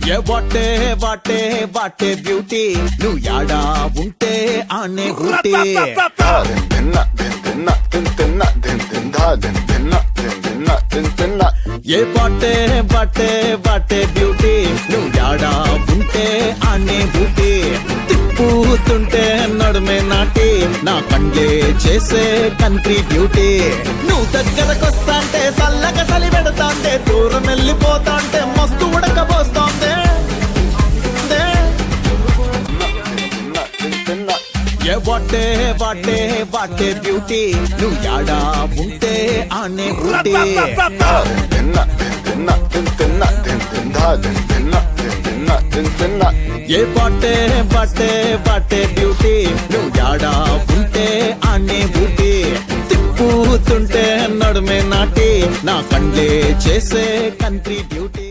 ఏ what a what a what a beauty నువ్వు యాడా ఉంటే ఆనే ఊటీ ఏ వాటే వాటే వాటే బ్యూటీ నువ్వు యాడా ఉంటే ఆనే ఊటీ తిప్పుతుంటే నడుమే నాటి నా కండే చేసే కంట్రీ బ్యూటీ నువ్వు దగ్గరకొస్తాంటే సల్లగా సలి పెడతాంటే దూరం వెళ్ళిపోతాంటే మస్తు ఉడకబోస్తాందే ఏ వాటే వాటే వాటే బ్యూటీ నువ్వు యాడా ఉంటే ఆనే ఊటీ ఏ వాటే వాటే వాటే బ్యూటీ నువ్వు యాడా ఉంటే ఆనే ఊటీ తిప్పుతుంటే నడుమే నాటి నా కండే చేసే కంట్రీ బ్యూటీ